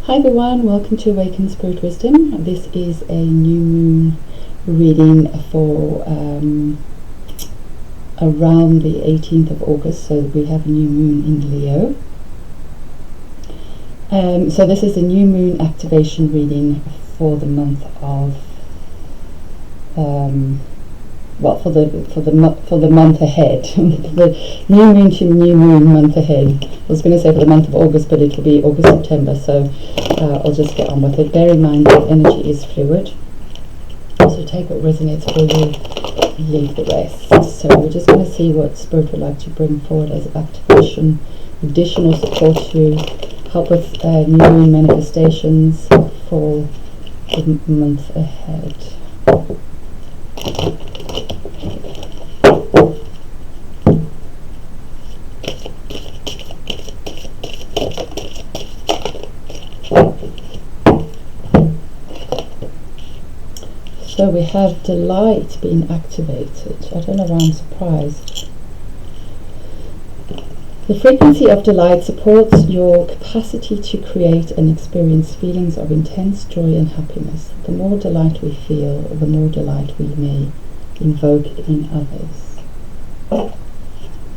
Hi everyone, welcome to Awaken Spirit Wisdom. This is a new moon reading for around the 18th of August, so we have a new moon in Leo. So this is a new moon activation reading for the month of for the month ahead. The new moon to new moon month ahead. I was going to say for the month of August, but it'll be August, September, so I'll just get on with it. Bear in mind that energy is fluid, so take what resonates for you, leave the rest. So we're just going to see what Spirit would like to bring forward as activation, additional support to help with new moon manifestations for the month ahead. So we have delight being activated. I don't know why I'm surprised. The frequency of delight supports your capacity to create and experience feelings of intense joy and happiness. The more delight we feel, the more delight we may invoke in others.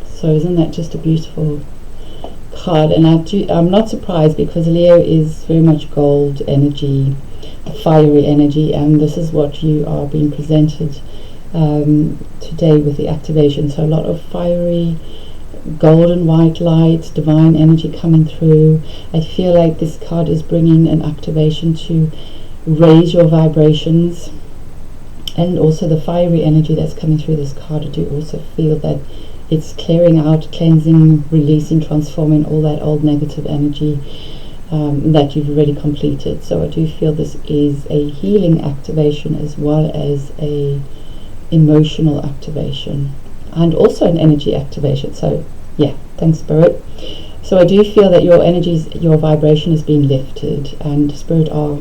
So isn't that just a beautiful card? And I'm not surprised, because Leo is very much gold energy, fiery energy, and this is what you are being presented today with the activation. So a lot of fiery golden white light, divine energy coming through. I feel like this card is bringing an activation to raise your vibrations, and also the fiery energy that's coming through this card. I do also feel that it's clearing out, cleansing, releasing, transforming all that old negative energy that you've already completed. So I do feel this is a healing activation as well as a emotional activation, and also an energy activation. So yeah, thanks Spirit. So I do feel that your energies, your vibration is being lifted, and Spirit are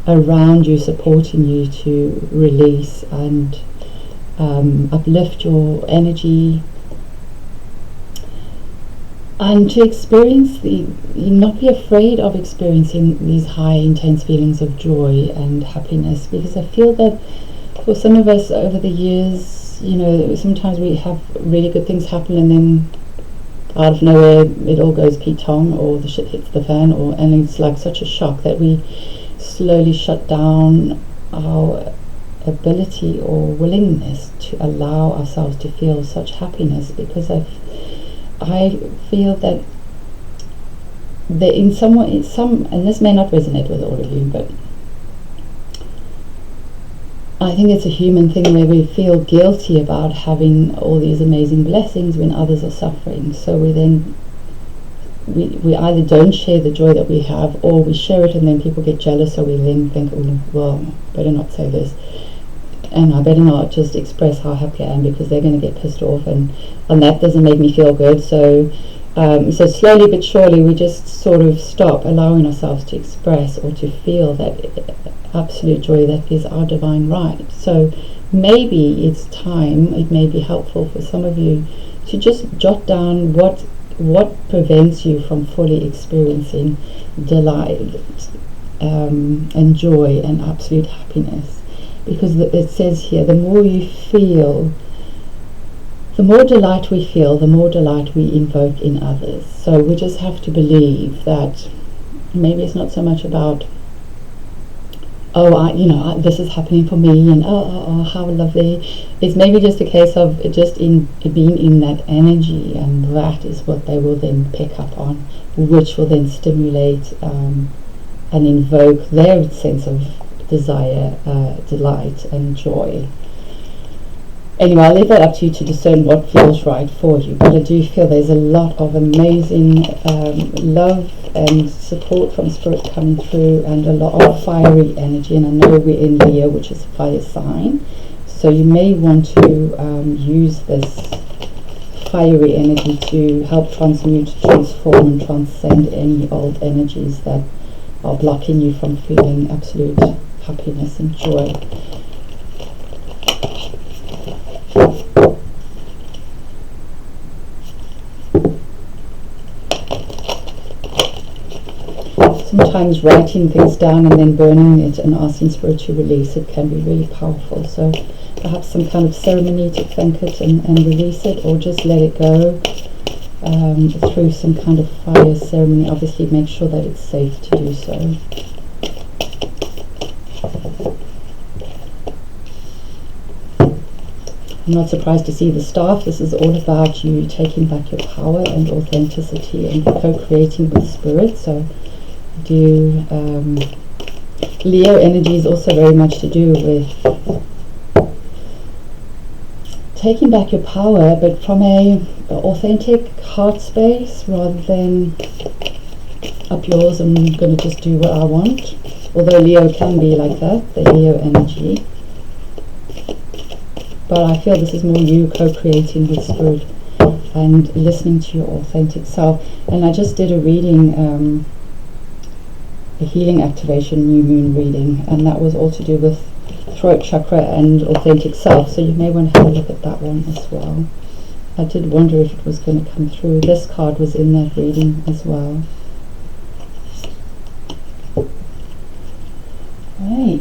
around you, supporting you to release and uplift your energy, and to experience not be afraid of experiencing these high intense feelings of joy and happiness, because I feel that for some of us over the years, you know, sometimes we have really good things happen, and then out of nowhere it all goes Pete-tong, or the shit hits the fan, and it's like such a shock that we slowly shut down our ability or willingness to allow ourselves to feel such happiness, because I feel that in some way, and this may not resonate with all of you, but I think it's a human thing where we feel guilty about having all these amazing blessings when others are suffering. So we either don't share the joy that we have, or we share it and then people get jealous, so we then think, oh, well, better not say this, and I better not just express how happy I am, because they're going to get pissed off, and that doesn't make me feel good. So so slowly but surely we just sort of stop allowing ourselves to express or to feel that absolute joy that is our divine right. So maybe it's time, it may be helpful for some of you to just jot down what prevents you from fully experiencing delight and joy and absolute happiness. Because it says here, the more you feel, the more delight we feel, the more delight we invoke in others. So we just have to believe that maybe it's not so much about, oh, this is happening for me, and oh, how lovely. It's maybe just a case of just being in that energy, and that is what they will then pick up on, which will then stimulate and invoke their sense of desire, delight and joy. Anyway, I'll leave that up to you to discern what feels right for you, but I do feel there's a lot of amazing love and support from Spirit coming through, and a lot of fiery energy. And I know we're in Leo, which is a fire sign, so you may want to use this fiery energy to help transmute, transform and transcend any old energies that are blocking you from feeling absolute happiness and joy. So sometimes writing things down and then burning it and asking Spirit to release it can be really powerful. So perhaps some kind of ceremony to thank it and release it, or just let it go through some kind of fire ceremony. Obviously make sure that it's safe to do so. I'm not surprised to see the staff. This is all about you taking back your power and authenticity and co-creating with Spirit. So Leo energy is also very much to do with taking back your power, but from a authentic heart space rather than up yours, I'm going to just do what I want. Although Leo can be like that, the Leo energy. But I feel this is more you co-creating with Spirit and listening to your authentic self. And I just did a reading, a healing activation, new moon reading, and that was all to do with throat chakra and authentic self. So you may want to have a look at that one as well. I did wonder if it was going to come through. This card was in that reading as well. Right.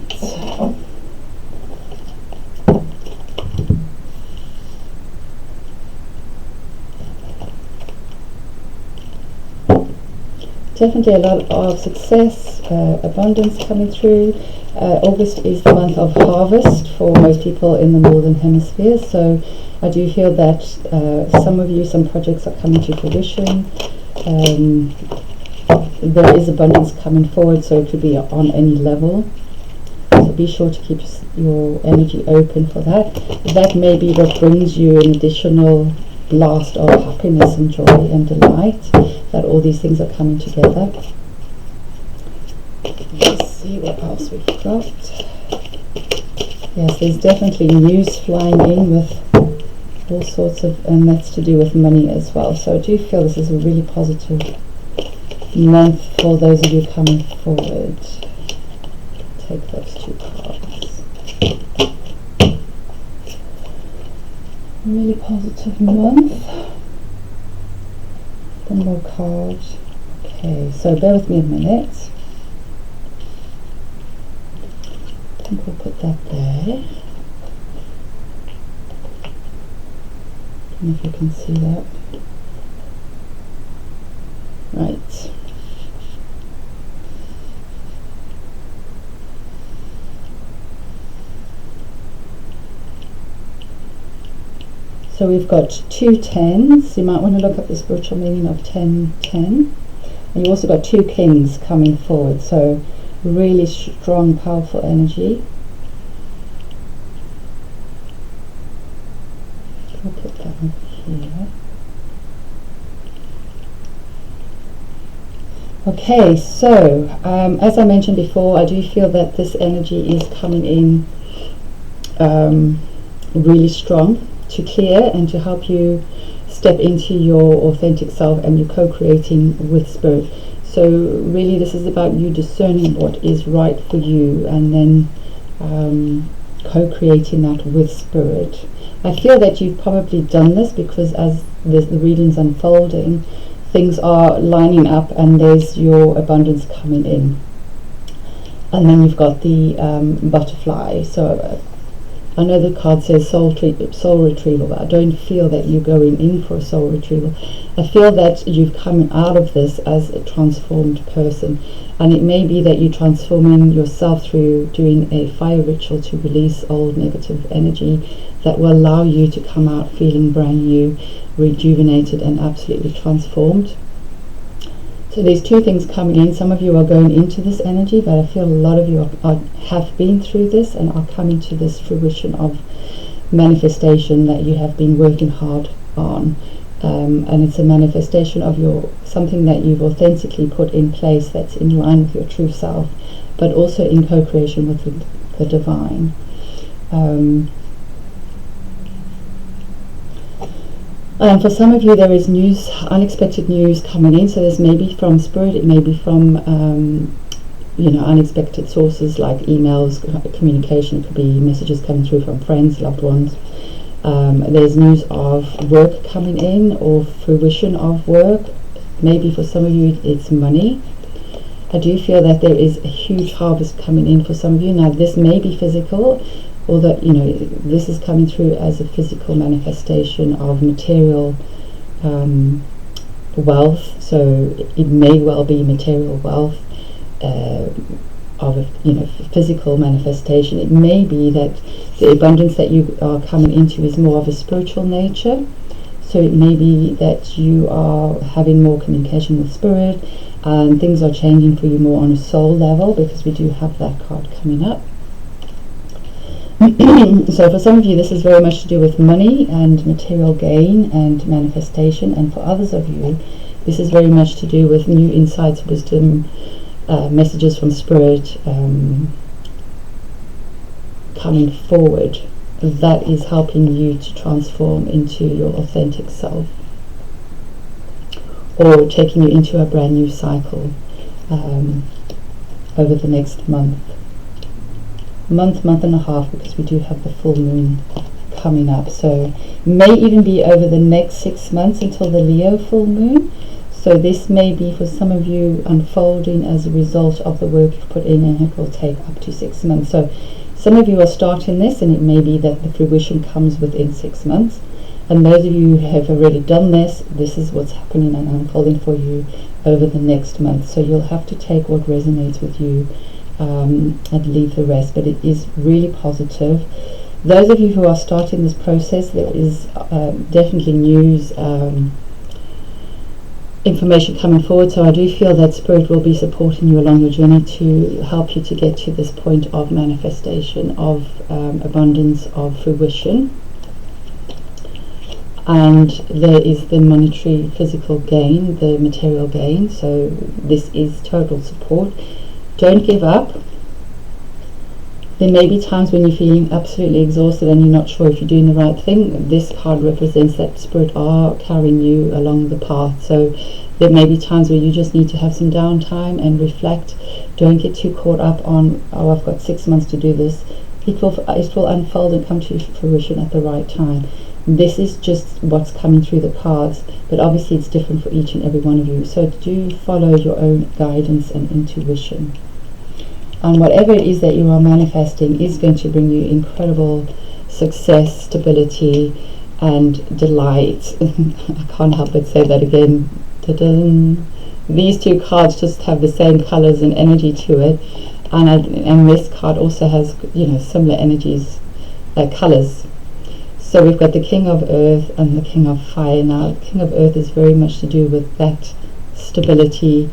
Definitely a lot of success, abundance coming through. August is the month of harvest for most people in the Northern Hemisphere, so I do feel that some of you, some projects are coming to fruition. There is abundance coming forward, so it could be on any level. So be sure to keep your energy open for that. That may be what brings you an additional blast of happiness and joy and delight, that all these things are coming together. Let's see what else we've got. Yes, there's definitely news flying in with all sorts of, and that's to do with money as well. So I do feel this is a really positive month for those of you coming forward. Take those two cards. Really positive month. One more card. Okay, so bear with me a minute. I think we'll put that there. I don't know if you can see that. Right. So we've got 2 10s. You might want to look up the spiritual meaning of 10-10. And you also got 2 kings coming forward. So really strong, powerful energy. I'll put that over here. Okay, so as I mentioned before, I do feel that this energy is coming in really strong to clear and to help you step into your authentic self, and you're co-creating with Spirit. So really this is about you discerning what is right for you and then co-creating that with Spirit. I feel that you've probably done this because as the reading's unfolding, things are lining up and there's your abundance coming in. And then you've got the butterfly. So I know the card says soul retrieval, but I don't feel that you're going in for a soul retrieval. I feel that you've come out of this as a transformed person, and it may be that you're transforming yourself through doing a fire ritual to release old negative energy that will allow you to come out feeling brand new, rejuvenated and absolutely transformed. So there's 2 things coming in. Some of you are going into this energy, but I feel a lot of you have been through this and are coming to this fruition of manifestation that you have been working hard on. And it's a manifestation of something that you've authentically put in place that's in line with your true self, but also in co-creation with the divine. For some of you there is news, unexpected news coming in, so this may be from Spirit, it may be from unexpected sources like emails, communication, it could be messages coming through from friends, loved ones. There's news of work coming in or fruition of work. Maybe for some of you it's money. I do feel that there is a huge harvest coming in for some of you. Now this may be physical, although this is coming through as a physical manifestation of material wealth. So it may well be material wealth of a physical manifestation. It may be that the abundance that you are coming into is more of a spiritual nature. So it may be that you are having more communication with spirit, and things are changing for you more on a soul level, because we do have that card coming up. So for some of you, this is very much to do with money and material gain and manifestation, and for others of you, this is very much to do with new insights, wisdom, messages from spirit coming forward, that is helping you to transform into your authentic self, or taking you into a brand new cycle over the next month and a half, because we do have the full moon coming up. So may even be over the next 6 months until the Leo full moon. So this may be for some of you unfolding as a result of the work you've put in, and it will take up to 6 months. So some of you are starting this, and it may be that the fruition comes within 6 months. And those of you who have already done this, this is what's happening and unfolding for you over the next month. So you'll have to take what resonates with you and leave the rest. But it is really positive. Those of you who are starting this process, there is definitely news, information coming forward. So I do feel that spirit will be supporting you along your journey to help you to get to this point of manifestation, of abundance, of fruition. And there is the monetary physical gain, the material gain. So this is total support. Don't give up. There may be times when you're feeling absolutely exhausted and you're not sure if you're doing the right thing. This card represents that spirit are carrying you along the path. So there may be times where you just need to have some downtime and reflect. Don't get too caught up on, oh, I've got 6 months to do this. It will unfold and come to fruition at the right time. This is just what's coming through the cards, but obviously it's different for each and every one of you. So do follow your own guidance and intuition. And whatever it is that you are manifesting is going to bring you incredible success, stability, and delight. I can't help but say that again. Ta-da! These two cards just have the same colors and energy to it, and this card also has similar energies, colors. So we've got the King of Earth and the King of Fire. Now, the King of Earth is very much to do with that stability,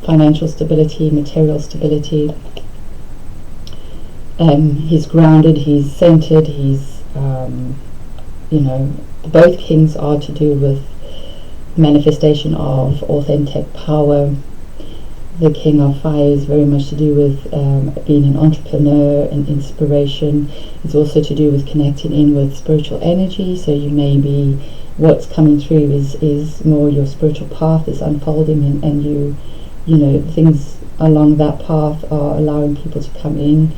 financial stability, material stability. He's grounded, he's centered, he's, both kings are to do with manifestation of authentic power. The King of Fire is very much to do with being an entrepreneur and inspiration. It's also to do with connecting in with spiritual energy. So you may be, what's coming through is more your spiritual path is unfolding, and you things along that path are allowing people to come in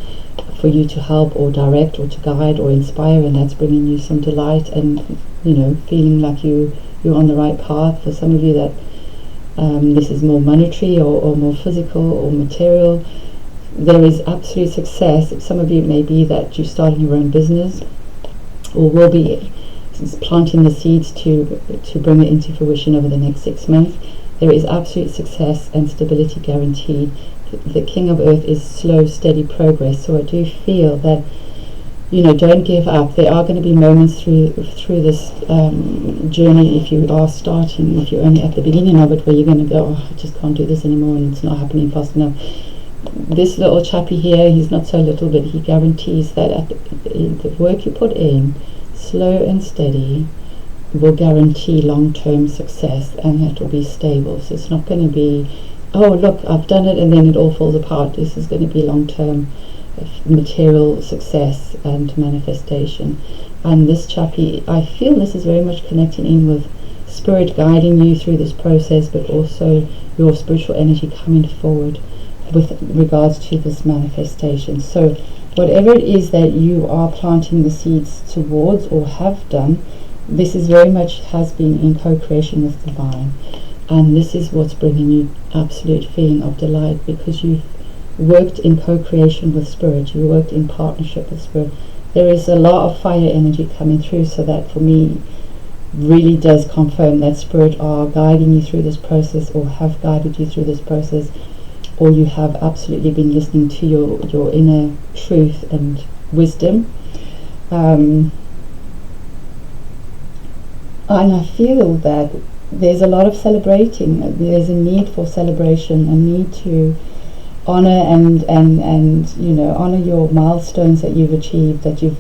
for you to help or direct or to guide or inspire, and that's bringing you some delight and feeling like you're on the right path. For some of you that this is more monetary or more physical or material, there is absolute success. Some of you, it may be that you're starting your own business or will be planting the seeds to bring it into fruition over the next 6 months. There is absolute success and stability guaranteed. The King of Earth is slow, steady progress. So I do feel that don't give up. There are going to be moments through this journey, if you are starting, if you're only at the beginning of it, where you're going to go, oh, I just can't do this anymore and it's not happening fast enough. This little chappy here, he's not so little, but he guarantees that at the work you put in, slow and steady, will guarantee long-term success, and it will be stable. So it's not going to be, oh look, I've done it and then it all falls apart. This is going to be long-term material success and manifestation. And this chappy, I feel this is very much connecting in with spirit guiding you through this process, but also your spiritual energy coming forward with regards to this manifestation. So whatever it is that you are planting the seeds towards or have done, this is very much has been in co-creation with divine. And this is what's bringing you absolute feeling of delight, because you've worked in co-creation with Spirit, you worked in partnership with Spirit. There is a lot of fire energy coming through, so that for me really does confirm that Spirit are guiding you through this process, or have guided you through this process, or you have absolutely been listening to your inner truth and wisdom. And I feel that there's a lot of celebrating. There's a need for celebration, a need to honor and honor your milestones that you've achieved, that you've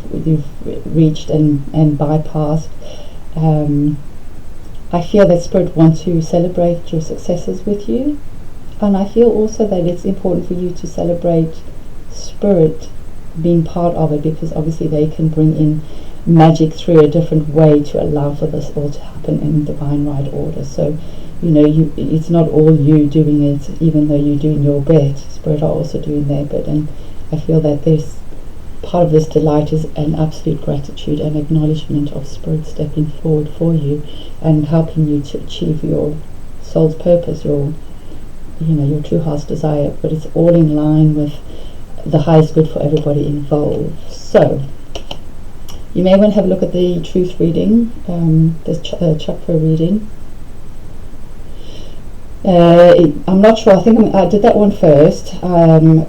reached and bypassed. I feel that Spirit wants to celebrate your successes with you, and I feel also that it's important for you to celebrate Spirit being part of it, because obviously they can bring in magic through a different way to allow for this all to happen in divine right order. So it's not all you doing it, even though you're doing your bit. Spirit are also doing their bit, and I feel that there's part of this delight is an absolute gratitude and acknowledgement of Spirit stepping forward for you and helping you to achieve your soul's purpose, your true heart's desire. But it's all in line with the highest good for everybody involved. So you may want to have a look at the truth reading, this chakra reading. I'm not sure. I think I did that one first.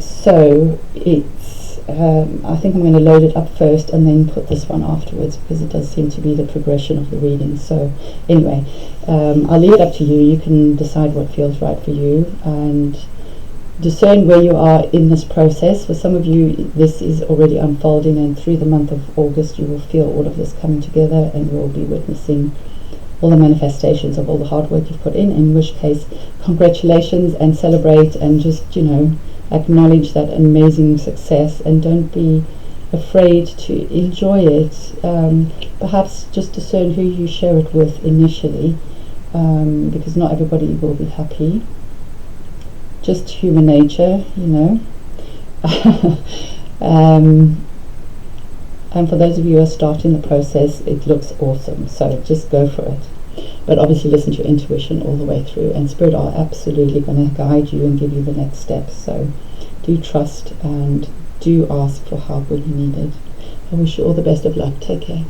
So it's. I think I'm going to load it up first and then put this one afterwards, because it does seem to be the progression of the reading. So anyway, I'll leave it up to you. You can decide what feels right for you and discern where you are in this process. For some of you, this is already unfolding, and through the month of August you will feel all of this coming together, and you will be witnessing all the manifestations of all the hard work you've put in which case congratulations, and celebrate, and just acknowledge that amazing success, and don't be afraid to enjoy it. Perhaps just discern who you share it with initially, because not everybody will be happy. Just human nature, and for those of you who are starting the process, it looks awesome, so just go for it. But obviously listen to your intuition all the way through, and Spirit are absolutely going to guide you and give you the next steps. So do trust and do ask for help when you need it. I wish you all the best of luck. Take care.